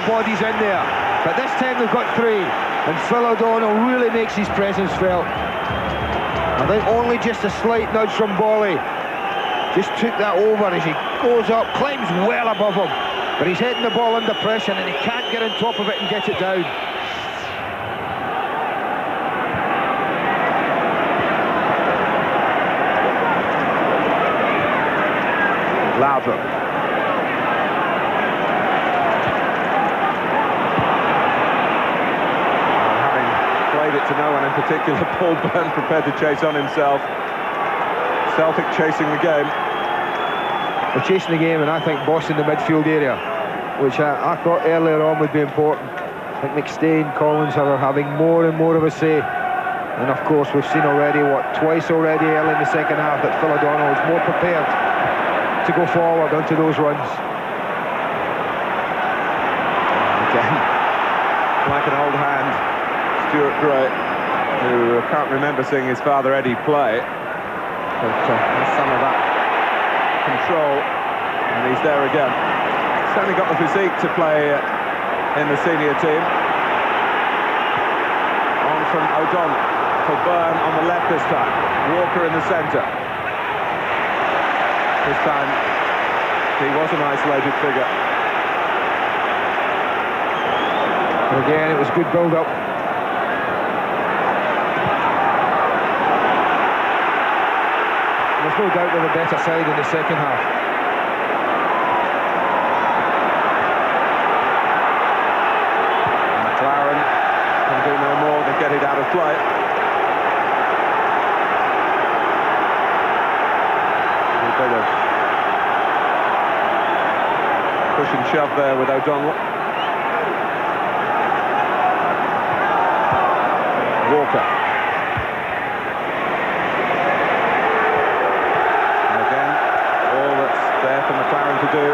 bodies in there, but this time they've got 3, and Phil O'Donnell really makes his presence felt. I think only just a slight nudge from Bolly just took that over as he goes up, climbs well above him, but he's hitting the ball under pressure and he can't get on top of it and get it down. Laudrup. Having played it to no one in particular, Paul Byrne prepared to chase on himself. Celtic chasing the game. They're chasing the game, and I think bossing the midfield area, which I thought earlier on would be important. I think McStay, Collins are having more and more of a say. And of course we've seen already, twice already early in the second half, that Phil O'Donnell is more prepared to go forward onto those runs. Again, like an old hand, Stuart Gray, who can't remember seeing his father Eddie play, but has some of that control, and he's there again. Certainly got the physique to play in the senior team. On from O'Donnell for Byrne on the left this time. Walker in the centre. This time, he was an isolated figure. Again, it was good build-up. There's no doubt they're the better side in the second half. McLaren can do no more than get it out of play. Bit of push and shove there with O'Donnell. Walker. And again, all that's there for McLaren to do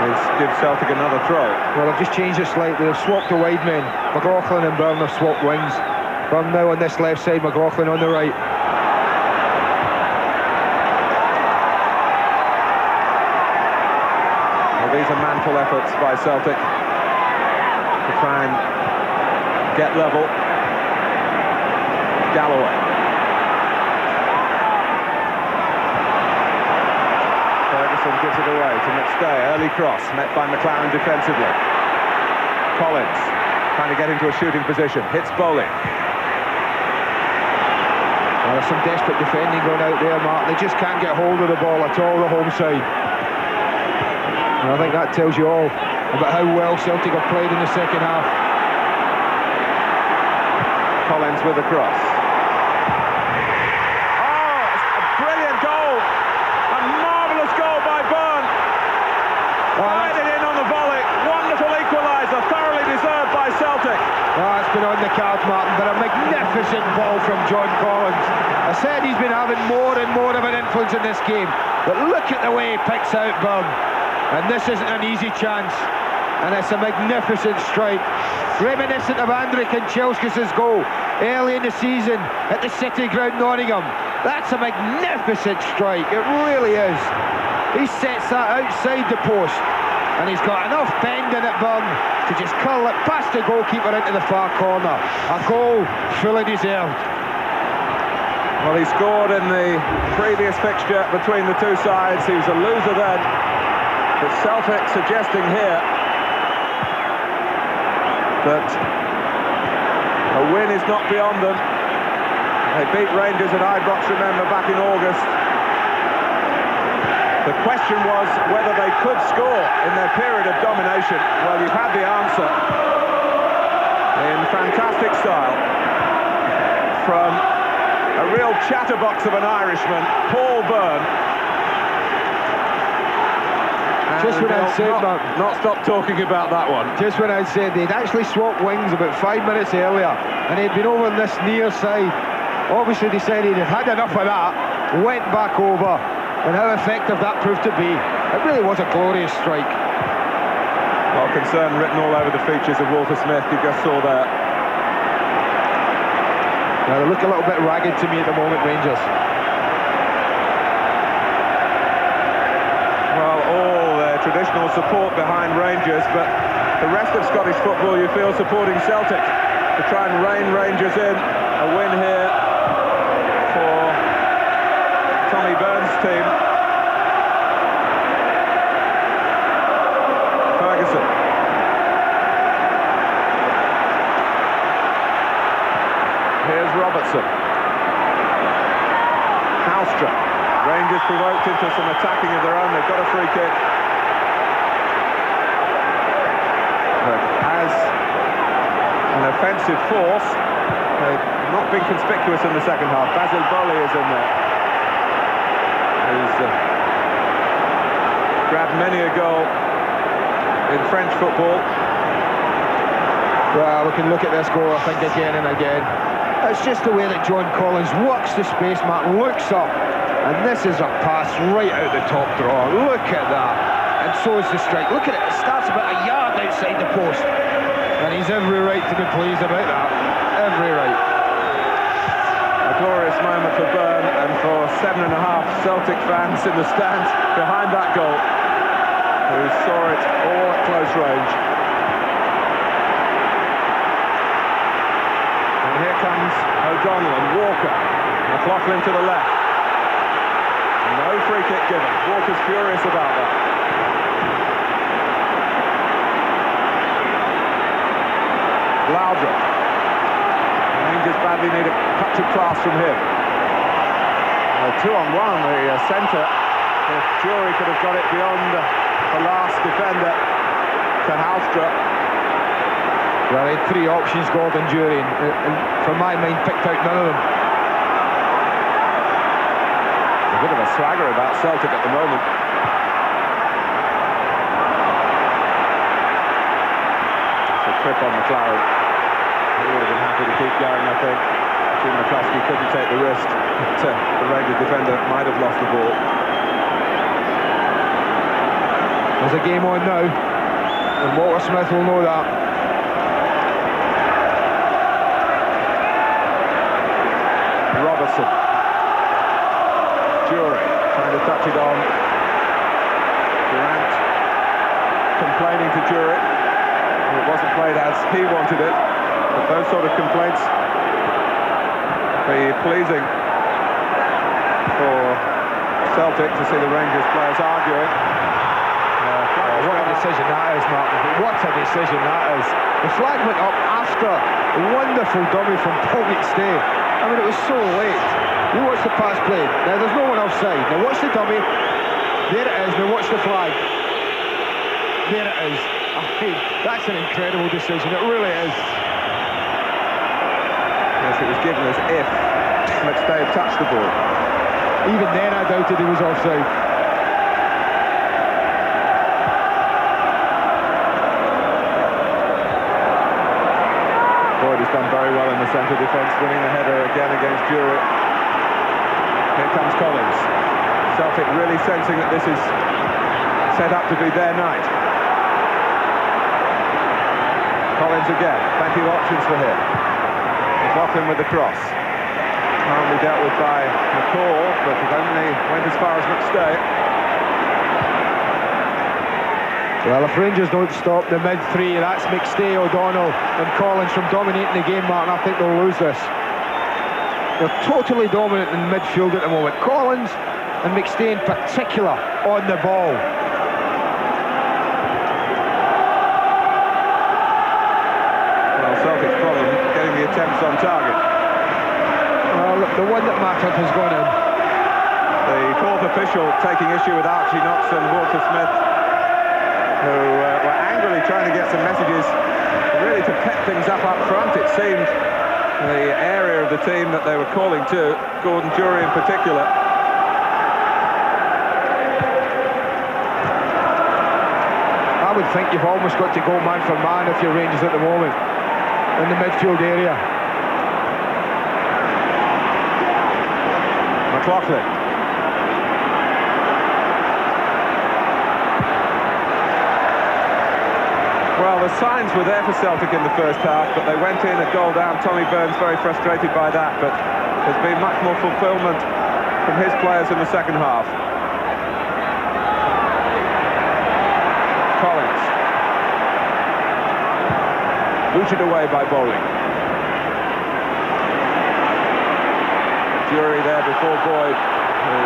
is give Celtic another throw. Well, they've just changed it slightly. They've swapped the wide men. McLaughlin and Byrne have swapped wings. Byrne now on this left side, McLaughlin on the right. These are manful efforts by Celtic to try and get level. Galloway. Ferguson gives it away to McStay. Early cross met by McLaren defensively. Collins trying to get into a shooting position. Hits Bowling. Well, there's some desperate defending going out there, Mark. They just can't get hold of the ball at all, the home side. And I think that tells you all about how well Celtic have played in the second half. Collins with a cross. Oh, it's a brilliant goal! A marvellous goal by Byrne. Fired it in on the volley. Wonderful equaliser, thoroughly deserved by Celtic. It's been on the cards, Martin, but a magnificent ball from John Collins. I said he's been having more and more of an influence in this game, but look at the way he picks out Byrne. And this isn't an easy chance, and it's a magnificent strike, reminiscent of Andrej Kanchelskis' goal early in the season at the City Ground, Nottingham. That's a magnificent strike, it really is. He sets that outside the post, and he's got enough bend in it, Byrne, to just curl it past the goalkeeper into the far corner. A goal fully deserved. Well, he scored in the previous fixture between the two sides. He was a loser then. But Celtic suggesting here that a win is not beyond them. They beat Rangers at Ibrox, remember, back in August. The question was whether they could score in their period of domination. Well, you've had the answer in fantastic style from a real chatterbox of an Irishman, Paul Byrne. Just when I'd said that, not stop talking about that one. Just when I'd said they'd actually swapped wings about 5 minutes earlier, and he'd been over on this near side. Obviously decided he'd had enough of that, went back over, and how effective that proved to be. It really was a glorious strike. Well, concern written all over the features of Walter Smith, you just saw there. Now they look a little bit ragged to me at the moment, Rangers. Well, all their traditional support behind Rangers, but the rest of Scottish football, you feel, supporting Celtic to try and rein Rangers in. A win here for Tommy Burns' team. Ferguson. Here's Robertson. Halstra. Rangers provoked into some attacking of their own. They've got a free kick. But as an offensive force, they've not been conspicuous in the second half. Basil Boli is in there. He's grabbed many a goal in French football. Well, we can look at this goal, I think, again and again. It's just the way that John Collins works the space, Mark, looks up, and this is a pass right out the top drawer. Look at that. And so is the strike. Look at it, it starts about a yard outside the post. And he's every right to be pleased about that. Every right. A glorious moment for Byrne and for 7.5 Celtic fans in the stands behind that goal, who saw it all at close range. And here comes O'Donnell and Walker. McLaughlin to the left. No free kick given. Walker's furious about that. Loudra. Rangers badly need a touch of class from him. 2-on-1, the centre. If Jury could have got it beyond the last defender to Halstra. Well, he had three options, Gordon Jury, and from my mind, picked out none of them. A bit of a swagger about Celtic at the moment. It's a trip on McLaren. He would have been happy to keep going, I think. Jim McCluskey couldn't take the risk. The Rangers defender might have lost the ball. There's a game on now, and Walter Smith will know that. Robertson. Jury trying to touch it on. Durant complaining to Jury. It wasn't played as he wanted it, but those sort of complaints be pleasing for Celtic to see the Rangers players arguing. What a decision that is, Martin. What a decision that is. The flag went up after a wonderful dummy from Paul McStay. I mean, it was so late. You watch the pass played. Now, there's no one offside. Now, watch the dummy. There it is. Now, watch the flag. There it is. I mean, that's an incredible decision. It really is. Yes, it was given as if McStay had touched the ball. Even then, I doubted he was offside. Boyd has done very well in the centre defence, winning the header again against Jury. Here comes Collins. Celtic really sensing that this is set up to be their night. Collins again, plenty of options for him. McLaughlin with the cross. Calmly dealt with by McCall, but it only went as far as McStay. Well, if Rangers don't stop the mid-three, that's McStay, O'Donnell and Collins from dominating the game, Martin. I think they'll lose this. They're totally dominant in midfield at the moment. Collins and McStay in particular on the ball. Well, Celtic's problem getting the attempts on target. Well, the one that mattered has gone in. The fourth official taking issue with Archie Knox and Walter Smith, who were angrily trying to get some messages really to pep things up front. It seemed the area of the team that they were calling to, Gordon Jury in particular. I would think you've almost got to go man for man if you're Rangers at the moment in the midfield area. McLaughlin. Well, the signs were there for Celtic in the first half, but they went in a goal down. Tommy Burns very frustrated by that, but there's been much more fulfilment from his players in the second half. booted away by Bowling. Jury there before Boyd, who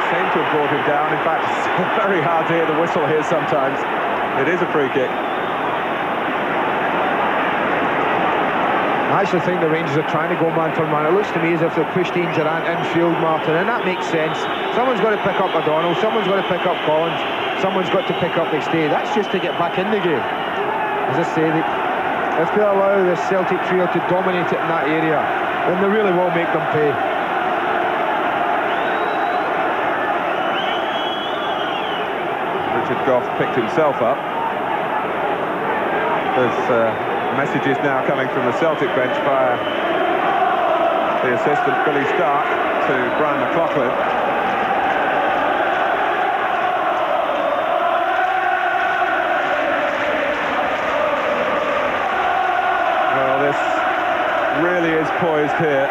seemed to have brought him down. In fact, it's very hard to hear the whistle here sometimes. It is a free kick. I actually think the Rangers are trying to go man for man. It looks to me as if they've pushed Ian Durrant infield, Martin, and that makes sense. Someone's got to pick up O'Donnell, someone's got to pick up Collins, someone's got to pick up McStay. That's just to get back in the game. As I say, if they allow the Celtic trio to dominate it in that area, then they really will make them pay. Richard Gough picked himself up. There's messages now coming from the Celtic bench via the assistant Billy Stark to Brian McLaughlin. Well, this really is poised here.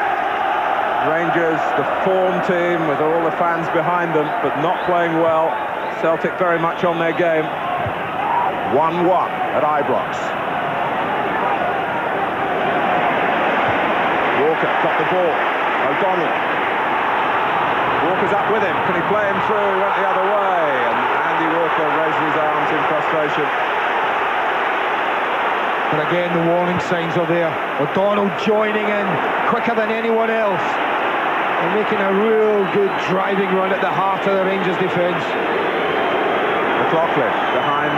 Rangers, the form team with all the fans behind them, but not playing well. Celtic very much on their game. 1-1 at Ibrox. Walker got the ball. O'Donnell. Walker's up with him. Can he play him through? Went the other way. And Andy Walker raises his arms in frustration. But again, the warning signs are there. O'Donnell joining in quicker than anyone else. And making a real good driving run at the heart of the Rangers defence. McLaughlin behind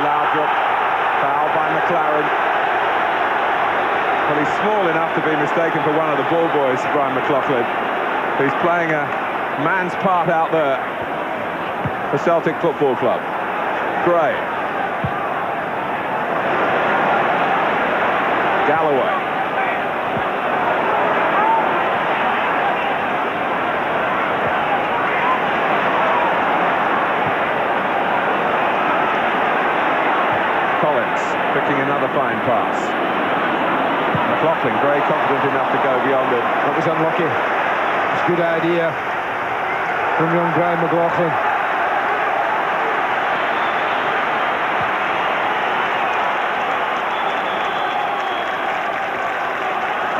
Loudrup. Foul by McLaren. Well, he's small enough to be mistaken for one of the ball boys, Brian McLaughlin. He's playing a man's part out there for Celtic Football Club. Gray. Galloway. Collins picking another fine pass. McLaughlin, very confident enough to go beyond it. That was unlucky. It's a good idea from young Brian McLaughlin.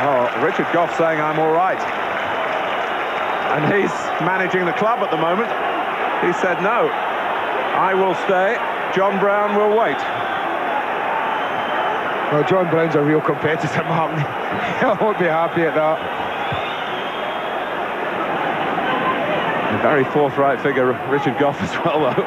Oh, Richard Gough saying I'm all right. And he's managing the club at the moment. He said no, I will stay, John Brown will wait. Well, John Brown's a real competitor, Martin. I won't be happy at that. A very forthright figure, Richard Gough as well, though.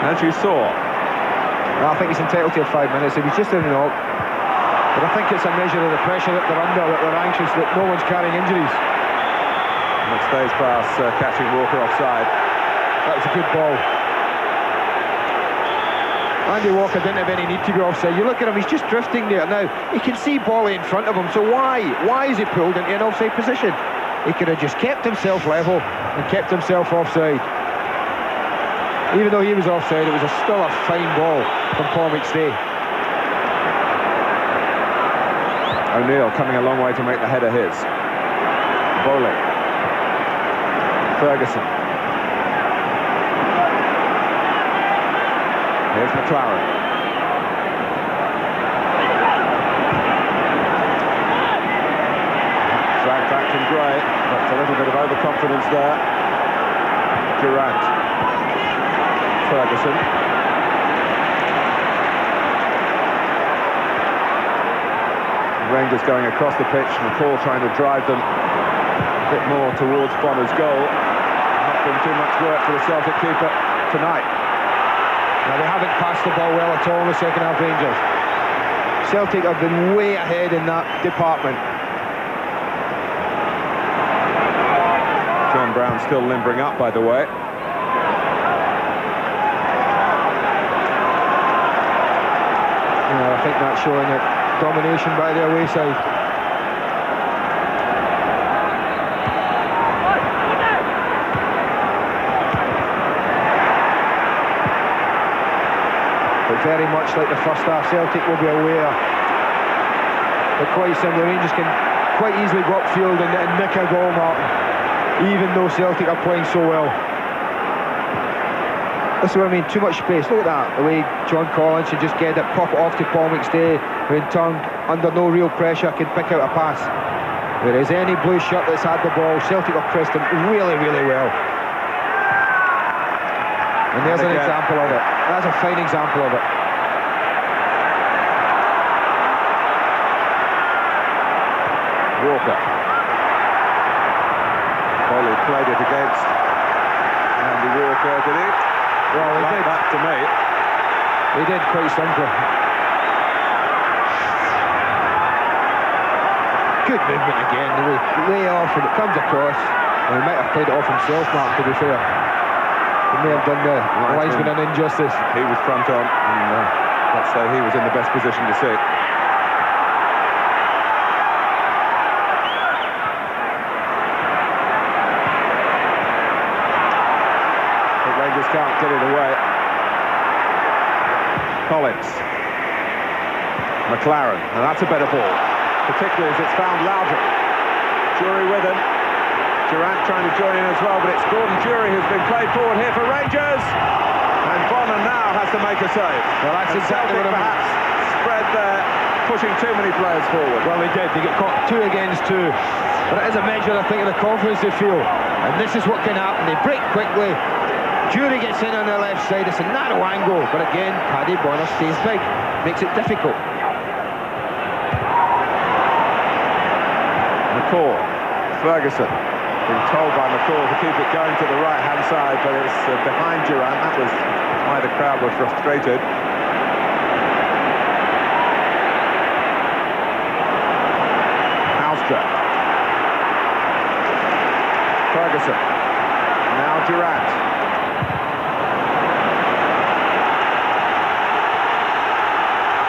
As you saw. Well, I think he's entitled to 5 minutes. If he's just in and out. But I think it's a measure of the pressure that they're under, that they're anxious, that no one's carrying injuries. McStay's pass catching Walker offside. That was a good ball. Andy Walker didn't have any need to be offside. You look at him, he's just drifting there. Now, he can see Bolly in front of him, so why is he pulled into an offside position? He could have just kept himself level and kept himself offside. Even though he was offside, it was still a fine ball from Paul McStay. O'Neill coming a long way to make the header his. Bowling. Ferguson. Here's McLaren. Dragged back from Gray, but a little bit of overconfidence there. Durrant. Ferguson. Rangers going across the pitch, McCall trying to drive them a bit more towards Bonner's goal. Not been too much work for the Celtic keeper tonight. Now, they haven't passed the ball well at all in the second half, Rangers. Celtic have been way ahead in that department. John Brown still limbering up, by the way. I think that's showing it. Domination by the away side. But very much like the first half, Celtic will be aware that quite simply Rangers can quite easily go upfield and nick a goal, Martin, even though Celtic are playing so well. This is what I mean, too much space. Look at that, the way John Collins should just get it, pop it off to Paul McStay, who in turn, under no real pressure, can pick out a pass. Whereas any blue shirt that's had the ball, Celtic have pressed him really, really well. And there's an example of it. That's a fine example of it. Walker. Foley played it against Andy Walker, did he? Well, he did. That to me. He did, quite simply. Good movement again, the way off, and it comes across. And he might have played it off himself, Mark, to be fair. He may have done the linesman an injustice. He was front on, and let's say he was in the best position to see. But Rangers can't get it away. Collins. McLaren, and that's a better ball, particularly as it's found Loudon. Jury with him. Durant trying to join in as well, but it's Gordon Jury who's been played forward here for Rangers. And Bonner now has to make a save. Well, that's exactly what I mean. Perhaps spread there, pushing too many players forward. Well, they did. They get caught 2 against 2. But it is a measure, I think, of the confidence they feel. And this is what can happen. They break quickly. Jury gets in on the left side. It's a narrow angle. But again, Paddy Bonner stays big. Makes it difficult. McCall. Ferguson. Been told by McCall to keep it going to the right-hand side, but it's behind Durant. That was why the crowd were frustrated. Halstra. Ferguson. Now Durant.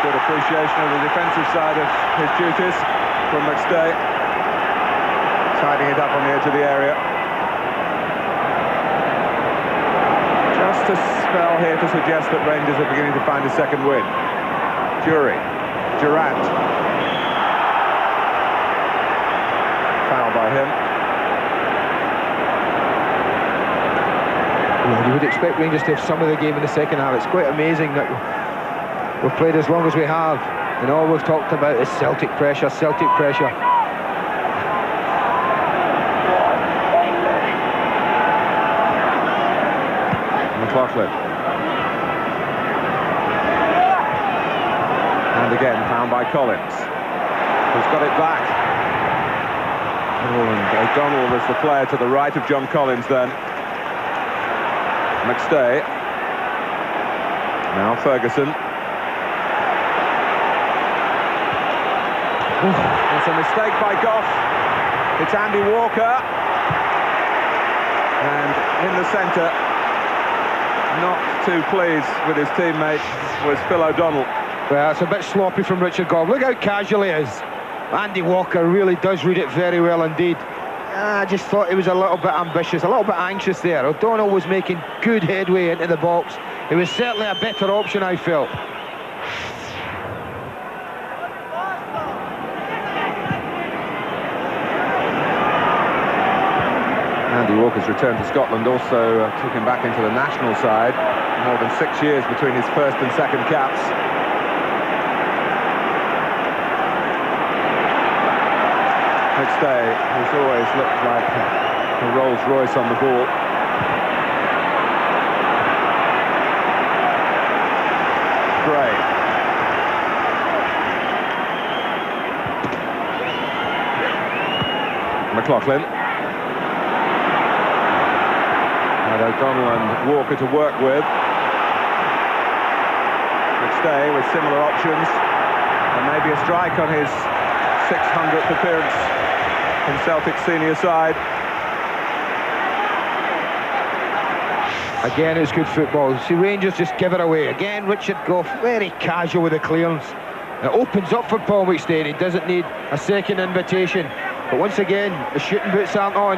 Good appreciation of the defensive side of his duties from McStay. Tidying it up on the edge of the area. Just a spell here to suggest that Rangers are beginning to find a second win. Jury. Durant. Foul by him. Well, you would expect Rangers to have some of the game in the second half. It's quite amazing that we've played as long as we have, and all we've talked about is Celtic pressure, Celtic pressure. McLaughlin. And again found by Collins, who's got it back. Oh, and O'Donnell was the player to the right of John Collins then. McStay. Now Ferguson. It's a mistake by Goff. It's Andy Walker. And in the centre, not too pleased with his teammate, was Phil O'Donnell. Well, it's a bit sloppy from Richard Goff. Look how casual he is. Andy Walker really does read it very well indeed. I just thought he was a little bit ambitious, a little bit anxious there. O'Donnell was making good headway into the box. It was certainly a better option, I felt. Andy Walker's return to Scotland also took him back into the national side. More than 6 years between his first and second caps. McStay, who's always looked like a Rolls Royce on the ball. Gray. McLaughlin. And O'Donnell and Walker to work with. McStay with similar options. And maybe a strike on his 600th appearance in Celtic's senior side. Again, it's good football. See, Rangers just give it away. Again, Richard Goff, very casual with the clearance. It opens up for Paul McStay. He doesn't need a second invitation. But once again, the shooting boots aren't on.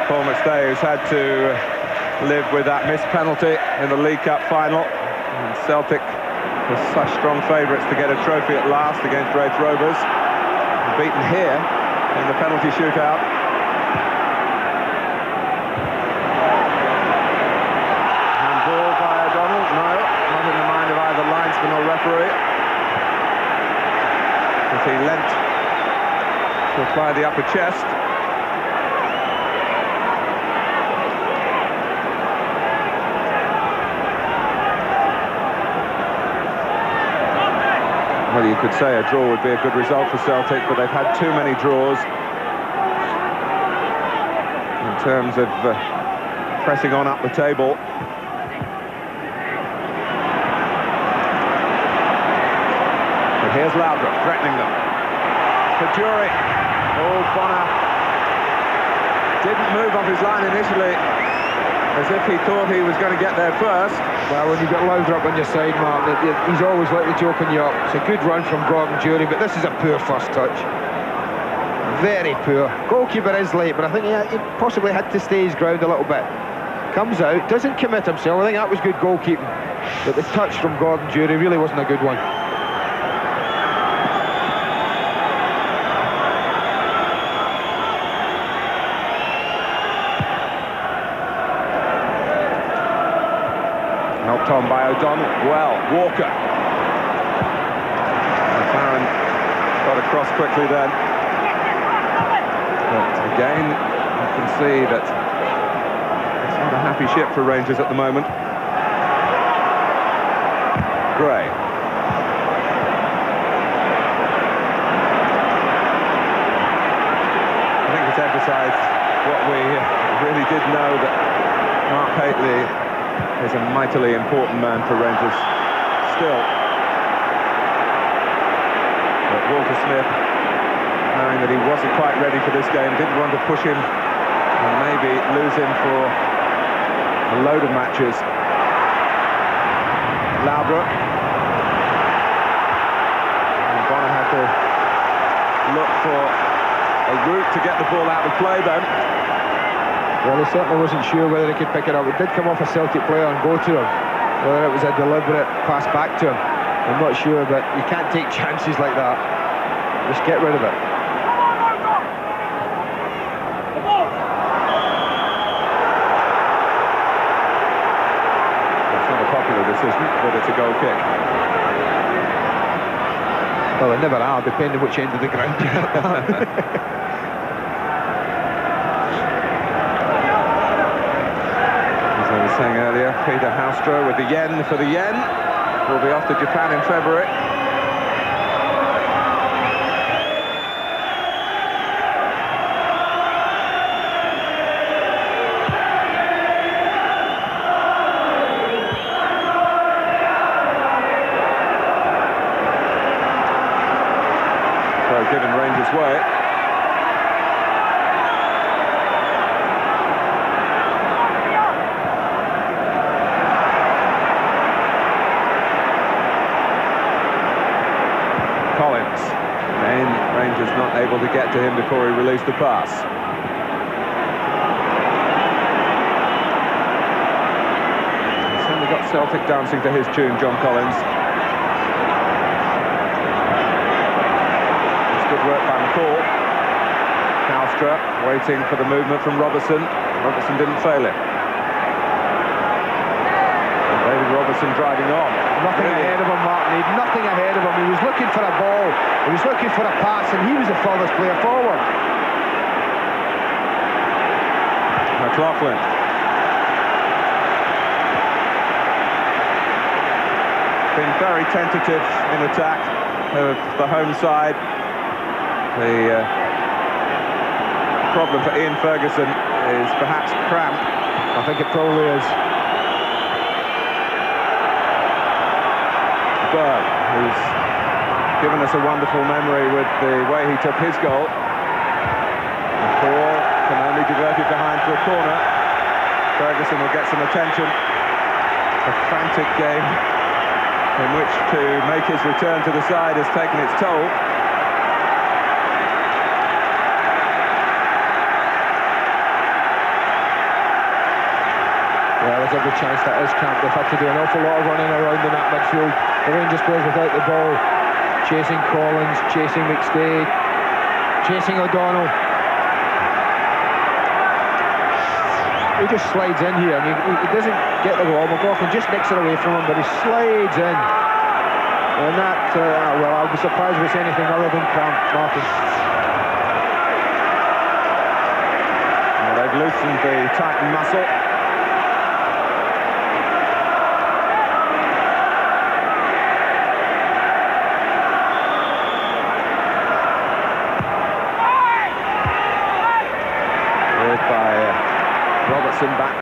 Paul McStay, who's had to live with that missed penalty in the League Cup final. And Celtic was such strong favourites to get a trophy at last against Raith Rovers. Beaten here in the penalty shootout. Hit by the upper chest. Well, you could say a draw would be a good result for Celtic, but they've had too many draws in terms of pressing on up the table. But here's Laudrup threatening them. Fajuri. Oh, Bonner didn't move off his line initially, as if he thought he was going to get there first. Well, when you've got Laudrup on your side, Mark, he's always likely to open you up. It's a good run from Gordon Durie, but this is a poor first touch. Very poor. Goalkeeper is late, but I think he possibly had to stay his ground a little bit. Comes out, doesn't commit himself. I think that was good goalkeeping. But the touch from Gordon Durie really wasn't a good one. Knocked on by O'Donnell. Well, Walker. McLaren got across quickly then. But again, you can see that it's not a happy ship for Rangers at the moment. Gray. I think it's emphasised what we really did know, that Mark Hateley is a mightily important man for Rangers still. But Walter Smith, knowing that he wasn't quite ready for this game, didn't want to push him and maybe lose him for a load of matches. Laudrup. And Bonner had to look for a route to get the ball out of play then. Well, he certainly wasn't sure whether he could pick it up. It did come off a Celtic player and go to him. Whether it was a deliberate pass back to him, I'm not sure, but you can't take chances like that. Just get rid of it. It's not a popular decision, but it's a goal kick. Well, they never are, depending which end of the ground you're at. Saying earlier, Peter Haustra with the yen for the yen, will be off to Japan in February. So given Rangers' way. Rangers not able to get to him before he released the pass. He's certainly got Celtic dancing to his tune, John Collins. It's good work by McCall. Haustra waiting for the movement from Robertson. Robertson didn't fail it. And David Robertson driving on. Nothing ahead of him, Martin. He had nothing ahead of him. He was looking for a ball. He was looking for a pass, and he was the furthest player forward. McLaughlin. Been very tentative in attack of the home side. The problem for Ian Ferguson is perhaps cramp. I think it probably is. Berg, who's given us a wonderful memory with the way he took his goal. The ball can only divert it behind for a corner. Ferguson will get some attention. A frantic game in which to make his return to the side has taken its toll. Well, there's every chance that is camp. They've had to do an awful lot of running around in that midfield. The Rangers players without the ball, chasing Collins, chasing McStay, chasing O'Donnell. He just slides in here. I mean, he doesn't get the ball. McLaughlin just nicks it away from him, but he slides in. And that, well, I'll be surprised if it's anything other than cramp, Martin. they've loosened the tightened muscle. By Robertson back.